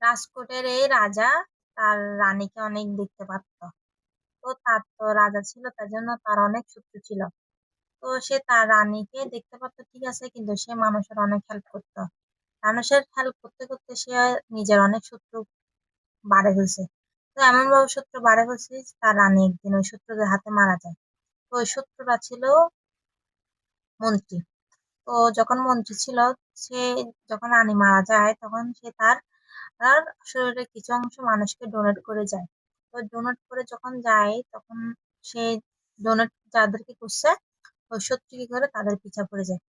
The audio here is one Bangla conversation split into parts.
রাজকোটের এই রাজা তার রানীকে অনেক দেখতে পারত। তো তার তো রাজা ছিল, তার জন্য তার অনেক শত্রু ছিল। তো সে তার রানীকে দেখতে পারতো ঠিক আছে, কিন্তু সে মানুষের অনেক হেল্প করতো। মানুষের হেল্প করতে করতে সে নিজের অনেক শত্রু বাড়ে ফেলছে। তো এমন ভাবে শত্রু বাড়ে ফেলছে, তার রানী একদিন ওই শত্রুদের হাতে মারা যায়। তো ওই শত্রুরা ছিল মন্ত্রী। তো যখন মন্ত্রী ছিল, সে যখন রানী মারা যায় তখন সে তার তার শরীরের কিছু অংশ মানুষকে ডোনেট করে যায়। তো ডোনেট করে যখন যায় তখন সে ডোনেট যাদেরকে করছে ওই শত্রু কি করে তাদের পিছা পড়ে যায়।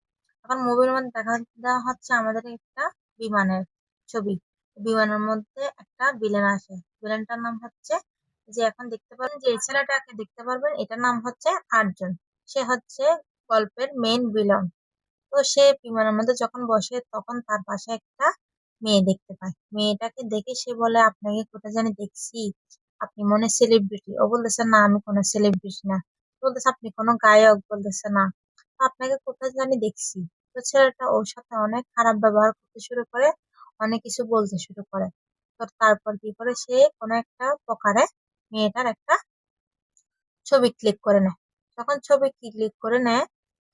এখন মুভির মধ্যে দেখা দেওয়া হচ্ছে আমাদের একটা বিমানের ছবি। বিমানের মধ্যে একটা ভিলেন আসে। ভিলেনটার নাম হচ্ছে, যে এখন দেখতে পাবেন যে এই ছেলেটাকে দেখতে পারবেন, এটার নাম হচ্ছে আর্জুন। সে হচ্ছে গল্পের মেইন ভিলেন। তো সে বিমানের মধ্যে যখন বসে তখন তার পাশে একটা মেয়ে দেখতে পায়। মেয়েটাকে দেখে সে বলে, আপনাকে কোথায় জানি দেখছি, আপনি মনে সেলিব্রিটি। ও বলতেছে, না আমি কোনো সেলিব্রিটি না। বলতেছে, আপনি কোনো গায়ক? বলতেছে, না। "তো আপনাকে কোথায় জানি দেখছি।" তো ছেলেটা ওর সাথে অনেক খারাপ ব্যবহার করতে শুরু করে, অনেক কিছু বলতে শুরু করে। তো তারপর কি করে, সে কোনো একটা প্রকারে মেয়েটার একটা ছবি ক্লিক করে নেয়। যখন ছবি ক্লিক করে নেয়,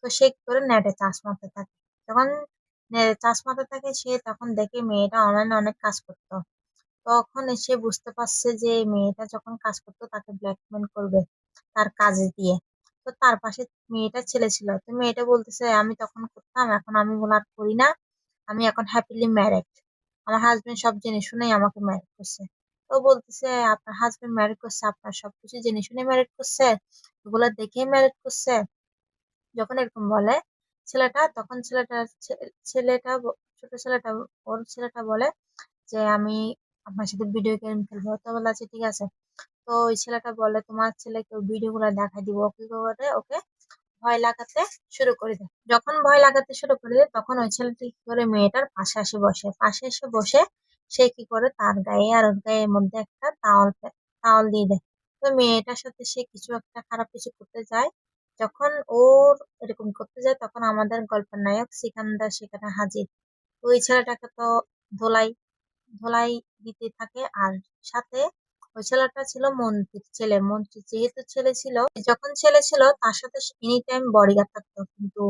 তো সে কি করে নেটে চার্জ মারতে থাকে। যখন নেটে চার্জ মারতে থাকে, সে তখন দেখে মেয়েটা অনলাইনে অনেক কাজ করতো। তখন সে বুঝতে পারছে যে এই মেয়েটা যখন কাজ করতো তাকে ব্ল্যাকমেল করবে তার কাজে দিয়ে। তো তার পাশে মেয়েটা ছেলে ছিল। তো মেয়েটা বলতেছে, আমি তখন করতাম, এখন আমি বলে আর করি না। আমি এখন হ্যাপিলি ম্যারেড। আমার হাজবেন্ড সব জেনে শুনেই আমাকে ম্যারেড করছে। তো বলতেছে, আপনার হাজবেন্ড ম্যারেড করছে, আপনার সবকিছু জেনে শুনে ম্যারেড করছে, এগুলো দেখে ম্যারেড করছে। যখন এরকম বলে ছেলেটা, তখন ছোট ছেলেটা, ওর ছেলেটা বলে যে আমি আপনার সাথে ভিডিও গেম খেলবো। তো বলে, আচ্ছা ঠিক আছে। তো ওই ছেলেটা বলে, তোমার ছেলেকে ভিডিও গুলো দেখাই দিব। কি করে ওকে ভয় লাগাতে শুরু করে দেয়। যখন ভয় লাগাতে শুরু করে দেয় তখন ওই ছেলেটি কি করে মেয়েটার পাশে এসে বসে। পাশে এসে বসে সে কি করে তার গায়ে আর ওর গায়ের মধ্যে একটা তাওয়াল দিয়ে দেয়। তো মেয়েটার সাথে সে কিছু একটা খারাপ কিছু করতে যায়। যখন ওর এরকম করতে যায় তখন আমাদের গল্পের নায়ক সিকান্দার সেখানে হাজির। ওই ছেলেটাকে তো ধোলাই ধোলাই দিতে থাকে। আর সাথে ওই ছেলেটা ছিল মন্ত্রীর ছেলে। মন্ত্রী যেহেতু ছেলে ছিল, যখন ছেলে ছিল তার সাথে এনি টাইম বডিগার্ড থাকতো, কিন্তু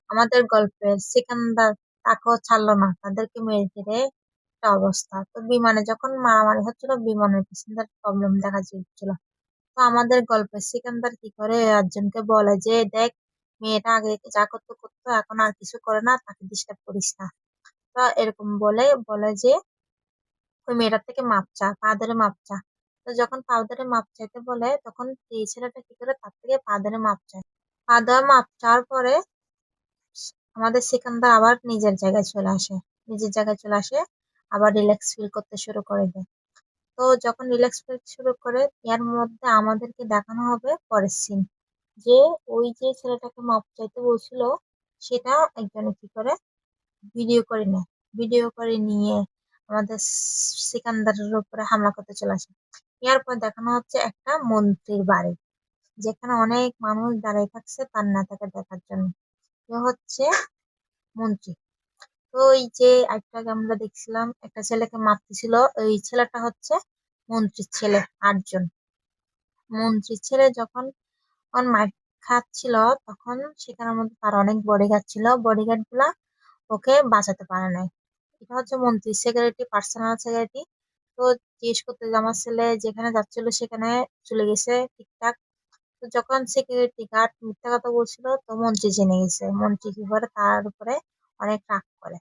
আমাদের গল্পের সিকান্দার তাকেও ছাড়লো না, তাদেরকে মেরে ফেলে একটা অবস্থা। তো বিমানে যখন মারামারি হচ্ছিল, বিমানের পিছনে প্রবলেম দেখা যাচ্ছিল। তো আমাদের গল্পের সিকান্দার কি করে একজনকে বলে যে, দেখ, মেয়েটা আগে যা করতো করতো, এখন আর কিছু করে না, তাকে ডিস্টার্ব করিস না। তো এরকম বলে বলে যে ওই মেয়েটার থেকে মাপ চা, পা ধরে মাপ চা। তো যখন পা ধরে মাপ চাইতে বলে তখন এই ছেলেটা কি করে তার থেকে পা ধরে মাপ চায়। পা ধরে মাপ চাওয়ার পরে আমাদের সিকান্দার আবার নিজের জায়গায় চলে আসে। নিজের জায়গায় চলে আসে, আবার রিল্যাক্স ফিল করতে শুরু করে দেয়। তো যখন রিল্যাক্স ফিল শুরু করে, এর মধ্যে আমাদেরকে দেখানো হবে পরের সিন, যে ওই যে ছেলেটাকে মাপ চাইতে বলছিল সেটা একজনে কি করে ভিডিও করে নেয়। ভিডিও করে নিয়ে আমাদের সিকান্দারের উপরে হামলা করতে চলে আসে। এরপর দেখানো হচ্ছে একটা মন্ত্রীর বাড়ি, যেখানে অনেক মানুষ দাঁড়িয়ে থাকছে তার নেতাকে দেখার জন্য। এ হচ্ছে মন্ত্রী। তো ওই যে একটা আমরা দেখছিলাম একটা ছেলেকে মারতেছিল, ওই ছেলেটা হচ্ছে মন্ত্রীর ছেলে আটজন। মন্ত্রীর ছেলে যখন মার খাচ্ছিল তখন সেখানের মধ্যে তার অনেক বডিগার্ড ছিল। বডিগার্ড গুলা ওকে বাঁচাতে পারে নাই। এটা হচ্ছে মন্ত্রীর সিকিউরিটি, পার্সোনাল সিকিউরিটি। তো জিজ্ঞেস করতে যে আমার ছেলে যেখানে যাচ্ছিল সেখানে চলে গেছে ঠিকঠাক। তো যখন সিকিউরিটি গার্ড মিথ্যা কথা বলছিল, তো মন্ত্রী জেনে গেছে। মন্ত্রী কি করে তার উপরে অনেক রাগ করে,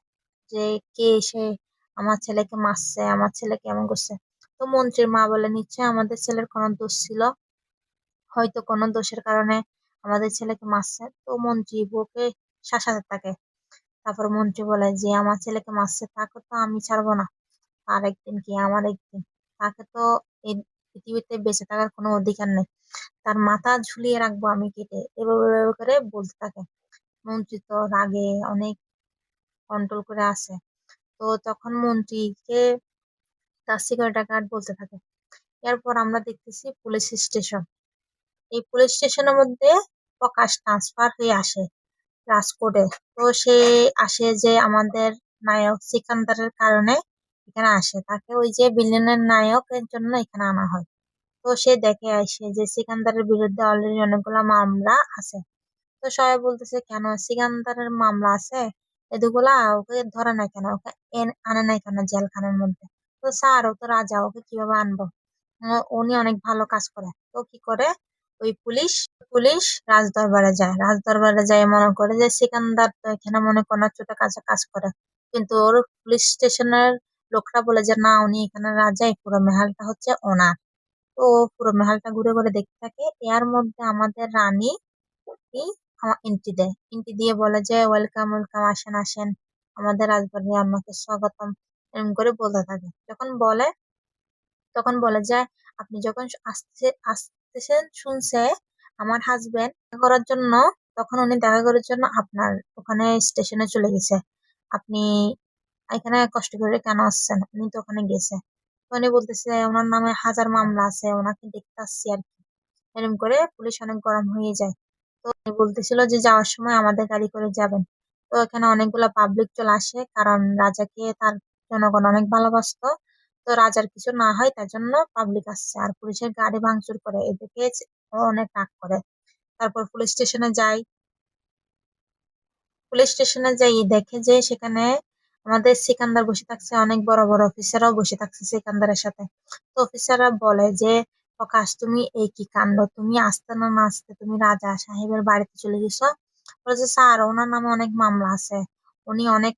যে কে এসে আমার ছেলেকে মারছে, আমার ছেলেকে এমন করছে। তো মন্ত্রীর মা বলে, নিশ্চয়ই আমাদের ছেলের কোনো দোষ ছিল, হয়তো কোনো দোষের কারণে আমাদের ছেলেকে মারছে। তো মন্ত্রী বউকে শাসাতে থাকে। তারপর মন্ত্রী বলে, যে আমার ছেলেকে মারছে তাকে তো আমি ছাড়বো না। আর একদিন কি আমার একদিন, তাকে তো এই পৃথিবীতে বেঁচে থাকার কোনো অধিকার নেই। তার মাথা ঝুলিয়ে রাখবো আমি কেটে, এভাবে এভাবে করে বলতে থাকে। মন্ত্রী তো রাগে অনেক কন্ট্রোল করে আসে। তো তখন মন্ত্রীকে তার সিকিউরিটি গার্ড বলতে থাকে। এরপর আমরা দেখতেছি পুলিশ স্টেশন। এই পুলিশ স্টেশনের মধ্যে প্রকাশ ট্রান্সফার হয়ে আসে রাজকোটে। তো সে আসে যে আমাদের নায়ক সিকান্দারের কারণে এখানে আসে, তাকে ওই যে ভিলেনের নায়কের জন্য এখানে আনা হয়। তো সে দেখে আসে যে সিকান্দারের বিরুদ্ধে অলরেডি অনেকগুলা মামলা আছে। তো সবাই বলতেছে কেন সিকান্দারের মামলা আছে, এগুলা ওকে ধরে নাই কেন, ওকে আনে নাই কেন জেলখানার মধ্যে। তো স্যার ও তো রাজা, ওকে কিভাবে আনবো? উনি অনেক ভালো কাজ করে। তো কি করে, ওই পুলিশ পুলিশ রাজদরবারে যায়, রাজদরবারে যায় মনে করে যে সিকান্দার তো এখানে মনে কোনো ছোট কাজে কাজ করে, কিন্তু ওর পুলিশ স্টেশনের লোকরা বলে যে না, উনি এখানে রাজা, এই পুরো মেহালটা হচ্ছে ওনার। তো ও পুরো মেহালটা ঘুরে ঘুরে দেখতে থাকে। এর মধ্যে আমাদের রানী আমার এন্ট্রি দেয়, এন্ট্রি দিয়ে বলে যে ওয়েলকাম ওয়েলকাম, আসেন আসেন আমাদের রাজবাড়ি, আপনাকে স্বাগতম, এরকম করে বলতে থাকে। তখন বলে যে আপনি যখন আসতেছেন শুনছে আমার হাজবেন্ড দেখা করার জন্য, তখন উনি দেখা করার জন্য আপনার ওখানে স্টেশনে চলে গেছে। আপনি এখানে কষ্ট করে কেন আসছেন? উনি তো ওখানে গেছে। তো উনি বলতেছে ওনার নামে হাজার মামলা আছে, ওনাকে দেখতে আসছি আর কি। এরকম করে পুলিশ অনেক গরম হয়ে যায়। তো উনি বলতেছিল যে যাওয়ার সময় আমাদের গাড়ি করে যাবেন। তো এখানে অনেকগুলা পাবলিক চলে আসে, কারণ রাজাকে তার জনগণ অনেক ভালোবাসতো। তো রাজার কিছু না হয় তার জন্য পাবলিক আসছে, আর পুলিশের গাড়ি ভাঙচুর করে এদিকে ও অনেক রাগ করে। তারপর পুলিশ স্টেশনে যাই দেখে যে সেখানে আমাদের সিকান্দার বসে থাকছে, অনেক বড় বড় অফিসাররাও বসে থাকছে সিকান্দারের সাথে। তো অফিসাররা বলে যে প্রকাশ, তুমি এই কি কাণ্ড, তুমি আসতে না না আসতে তুমি রাজা সাহেবের বাড়িতে চলে গেছো? বলে যে স্যার ওনার নামে অনেক মামলা আছে, উনি অনেক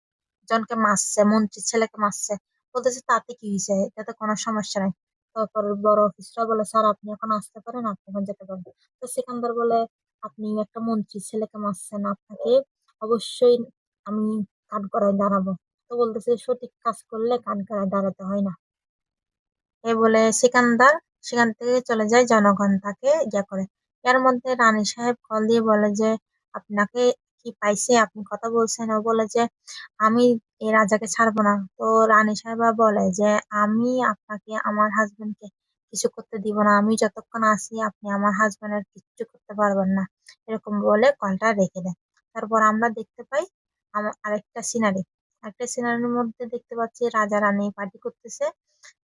জনকে মারছে, মন্ত্রীর ছেলেকে মারছে। বলতেছে তাতে কি হয়েছে, এটাতে কোনো সমস্যা নাই। তারপর বড় অফিসাররা বলে স্যার আপনি এখন আসতে পারেন, আপনি এখন যেতে পারেন। তো সিকান্দার বলে আপনি একটা মন্ত্রীর ছেলেকে মারছেন, আপনাকে অবশ্যই আমি কাঠগড়ায় দাঁড়াবো। তো বলতেছে সঠিক কাজ করলে কাঠগড়ায় দাঁড়াতে হয় না। এ বলে সিকান্দার সেখান থেকে চলে যায়, জনগণ তাকে ইয়া করে। এর মধ্যে রানী সাহেব কল দিয়ে বলে যে আপনাকে কি পাইছে, আপনি কথা বলছেন? ও বলে যে আমি এই রাজাকে ছাড়বো না। তো রানী সাহেবা বলে যে আমি আপনাকে আমার হাজবেন্ডকে কিছু করতে দিব না, আমি যতক্ষণ আছি আপনি আমার হাজবেন্ডের কিচ্ছু করতে পারবেন না, এরকম বলে কলটা রেখে দেয়। তারপর আমরা দেখতে পাই আরেকটা সিনারির মধ্যে দেখতে পাচ্ছি রাজা রানী পার্টি করতেছে।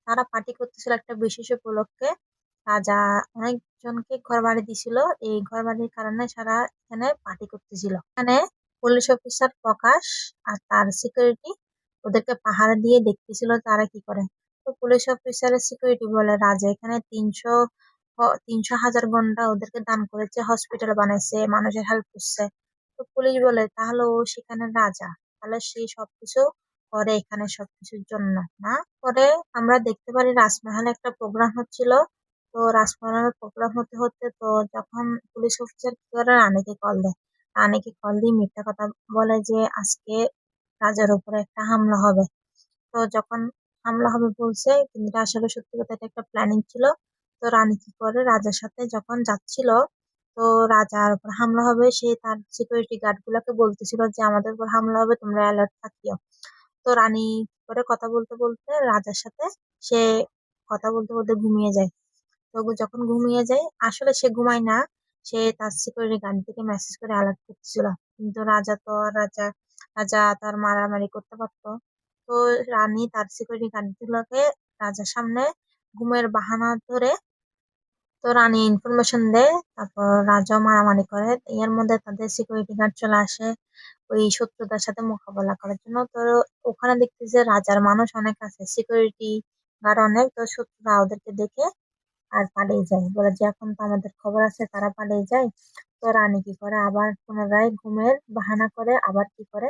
তারা পার্টি করতেছিল একটা বিশেষ উপলক্ষে। রাজা অনেকজনকে ঘর বাড়ি দিছিল, এই ঘর বাড়ির কারণে সারা এখানে পার্টি করতেছিল। এখানে পুলিশ অফিসার প্রকাশ আর তার সিকিউরিটি ওদেরকে পাহারা দিয়ে দেখতেছিল তারা কি করে। তো পুলিশ অফিসারের সিকিউরিটি বলে রাজা এখানে 300 হাজার ওদেরকে দান করেছে, হসপিটাল বানাইছে, মানুষের হেল্প করছে। তো পুলিশ বলে তাহলে ও সেখানে রাজা, তাহলে সে সবকিছু করে এখানে সবকিছুর জন্য না। পরে আমরা দেখতে পারি রাজমহলে একটা প্রোগ্রাম হচ্ছিল। তো রাজমহলের প্রোগ্রাম হতে হতে তো যখন পুলিশ অফিসার কি করে, রানীকে কল দেয়। রানীকে কল দিয়ে মিথ্যা কথা বলে যে আজকে রাজার উপরে একটা হামলা হবে। তো যখন হামলা হবে বলছে, কিন্তু এটা আসলে সত্যি কথা, এটা একটা প্ল্যানিং ছিল। তো রানী কি করে, রাজার সাথে যখন যাচ্ছিল, তো রাজার উপর হামলা হবে, সে তার সিকিউরিটি গার্ড গুলাকে বলতেছিল যে আমাদের উপর হামলা হবে, তোমরা অ্যালার্ট থাকিও। তো রানী কি করে, কথা বলতে বলতে রাজার সাথে সে কথা বলতে বলতে ঘুমিয়ে যায়। তো যখন ঘুমিয়ে যায়, আসলে সে ঘুমায় না, সে তার সিকিউরিটি গার্ড থেকে মেসেজ করে অ্যালার্ট করছিল। কিন্তু রাজা তার মারামারি করতে পারতো। তো রানী তার সিকিউরিটি গার্ড গুলোকে রাজার সামনে ঘুমের বাহানা ধরে, তো রানী ইনফরমেশন দেয়। তারপর রাজা মারামারি করে, এর মধ্যে তাদের সিকিউরিটি গার্ড চলে আসে ওই শত্রুতার সাথে মোকাবেলা করার জন্য। তো ওখানে দেখতেছে রাজার মানুষ অনেক আছে, সিকিউরিটি গার্ড অনেক। তো শত্রুরা ওদেরকে দেখে আর পালিয়ে যায়, বলে যে এখন তো আমাদের খবর আছে, তারা পালিয়ে যায়। তো রানী কি করে, আবার পুনরায় ঘুমের বাহানা করে আবার কি করে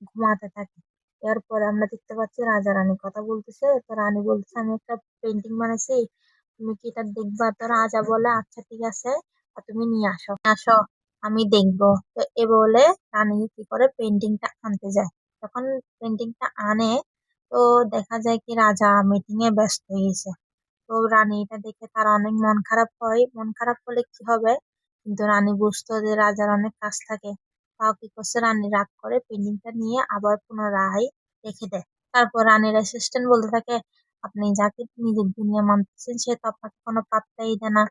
ঘুমাতে থাকে। এরপর আমরা দেখতে পাচ্ছি রাজা রানী কথা বলতেছে। তো রানী বলতেছে আমি একটা পেন্টিং বানাইছি, তুমি কি এটা দেখবা? তো রাজা বলে আচ্ছা ঠিক আছে, আর তুমি নিয়ে আসো আসো, আমি দেখবো। তো এ বলে রানী কি করে পেন্টিংটা আনতে যায়। যখন পেন্টিংটা আনে, তো দেখা যায় কি রাজা মিটিং এ ব্যস্ত হয়ে গেছে। তো রানী এটা দেখে তার অনেক মন খারাপ হয়, মন খারাপ হলে কি হবে, কিন্তু রানী বুঝতো যে রাজার অনেক কাজ থাকে। তাও কি করছে, রানী রাগ করে পেন্টিংটা নিয়ে আবার পুনরায় রেখে দেয়। তারপর রানীর অ্যাসিস্ট্যান্ট বলতে থাকে আপনি যাকে নিজের দুনিয়া মানতেছেন সে তো আপনাকে কোনো পাত্তাই দেয় না।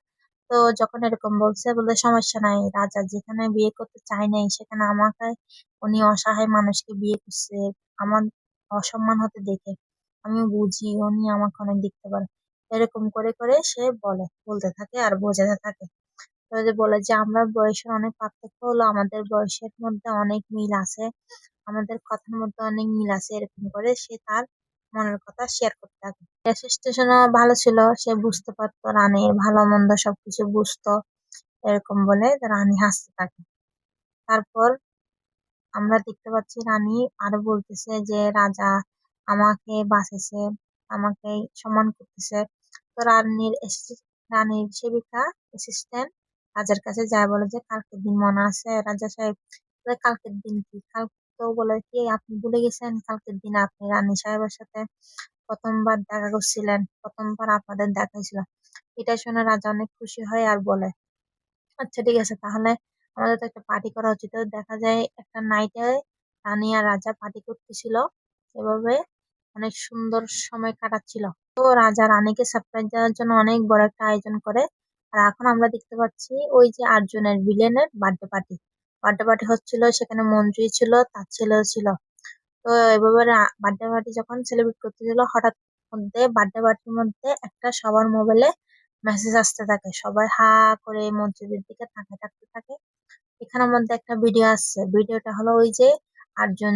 তো যখন এরকম বলছে, বলে সমস্যা নাই, রাজা যেখানে বিয়ে করতে চায় নাই সেখানে আমাকে, উনি অসহায় মানুষকে বিয়ে করছে আমার অসম্মান হতে দেখে, আমি বুঝি, উনি আমাকে অনেক দেখতে পারে। এরকম করে করে সে বলতে থাকে আর বোঝাতে থাকে। তো যে বলে যে আমরা বয়সের অনেক পার্থক্য হলো, আমাদের বয়সের মধ্যে অনেক মিল আছে, আমাদের কথার মধ্যে অনেক মিল আছে, এরকম করে সে তার মনের কথা শেয়ার করতে থাকে। গ্যাস স্টেশনও ভালো ছিল, সে বুঝতে পারতো রানীর ভালো মন্দ সবকিছু বুঝতো, এরকম বলে রানী হাসতে থাকে। তারপর আমরা দেখতে পাচ্ছি রানী আরো বলতেছে যে রাজা আমাকে বাঁচাইছে, আমাকে সম্মান করতেছে। তো রানীর সেবিকা অ্যাসিস্ট্যান্ট রাজার কাছে যায়, বলে যে কালকের দিন মনে আছে রাজা সাহেব? বলে, কালকের দিন কি? কাল তো বলে কি আপনি ভুলে গেছেন? কালকের দিন আপনি রানী সাহেবের সাথে প্রথমবার দেখা করছিলেন, প্রথমবার আপনাদের দেখা হয়েছিল। এটা শুনে রাজা অনেক খুশি হয় আর বলে, আচ্ছা ঠিক আছে, তাহলে আমাদের তো একটা পার্টি করা উচিত। তো দেখা যায় একটা নাইটে রানী আর রাজা পার্টি করতেছিল, এভাবে অনেক সুন্দর সময় কাটাচ্ছিল। তো রাজা রানীকে সারপ্রাইজ দেওয়ার জন্য অনেক বড় একটা আয়োজন করে। আর এখন আমরা দেখতে পাচ্ছি ওই যে আর্জুনের ভিলেনের বার্থডে পার্টি হচ্ছিল, সেখানে মন্ত্রী ছিল, তার ছেলেও ছিল। তো এভাবে বার্থডে পার্টি যখন সেলিব্রেট করতেছিল, হঠাৎ মধ্যে বার্থডে পার্টির মধ্যে একটা সবার মোবাইলে মেসেজ আসতে থাকে, সবাই হা করে মন্ত্রীদের দিকে তাকিয়ে থাকতে থাকে। এখানের মধ্যে একটা ভিডিও আসছে, ভিডিওটা হলো ওই যে আটজন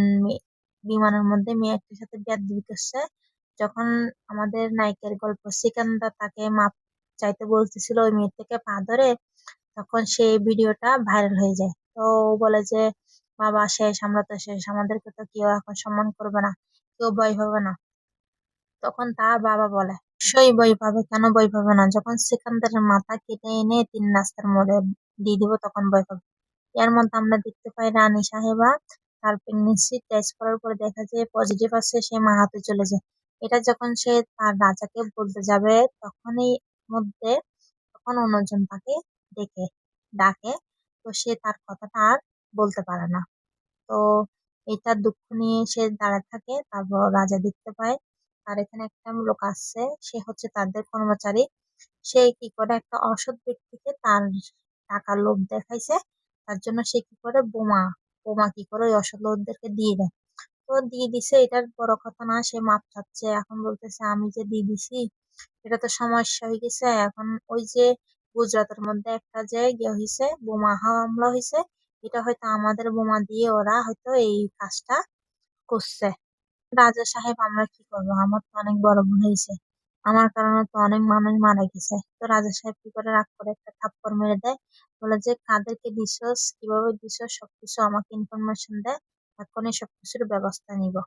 বিমানের মধ্যে মেয়ে একটার সাথে বেয়াদবি করছে, যখন আমাদের নায়কের গল্প সিকান্দার তাকে মাপ চাইতে বলতেছিল ওই মেয়ের থেকে পা ধরে, তখন সেই ভিডিওটা ভাইরাল হয়ে যায়। তো ও বলে যে বাবা শেষ, আমরা তো শেষ, আমাদেরকে তো কেউ এখন সম্মান করবে না, কেউ ভয় পাবে না। তখন তার বাবা বলে, নিশ্চয়ই ভয় পাবে, কেন ভয় পাবে না? যখন সিকান্দারের মাথা কেটে এনে তিন রাস্তার মোড়ে দিয়ে দিব, তখন ভয় পাবে। এর মধ্যে আমরা দেখতে পাই রানী সাহেবা তার প্রেগনেন্সি টেস্ট করার পরে দেখা যায় পজিটিভ আছে, সে মা হাতে চলে যায়। এটা যখন সে তার রাজাকে বলতে যাবে, তখনই মধ্যে তখন অন্যজন তাকে ডেকে ডাকে। তো সে তার কথাটা আর বলতে পারে না। তো এটা দুঃখ নিয়ে সে দাঁড়ায় থাকে। তারপর রাজা দেখতে পায় আর এখানে একটা লোক আসছে, সে হচ্ছে তাদের কর্মচারী। সে কি করে একটা অসৎ ব্যক্তিকে তার টাকার লোভ দেখাইছে, তার জন্য সে কি করে বোমা বোমা কি করে ওই অসৎ লোকদেরকে দিয়ে দেয়। তো দিয়ে দিছে, এটার বড় কথা না, সে মাপ চাচ্ছে। এখন বলতেছে আমি যে দিয়ে দিছি, এটা তো সমস্যা হয়ে গেছে। এখন ওই যে গুজরাটের মধ্যে একটা যে ইয়ে হয়েছে, বোমা হামলা হয়েছে, এটা হয়তো আমাদের বোমা দিয়ে ওরা হয়তো এই কাজটা করছে। রাজা সাহেব আমরা কি করবো, আমার তো অনেক বড় ভুল হয়েছে, আমার কারণে তো অনেক মানুষ মারা গেছে। তো রাজা সাহেব কি করে, রাগ করে একটা থাপ্পড় মেরে দেয়, বলে যে কাদেরকে দিছস, কিভাবে দিছস, সবকিছু আমাকে ইনফরমেশন দেয়, এখনই সবকিছুর ব্যবস্থা নিব।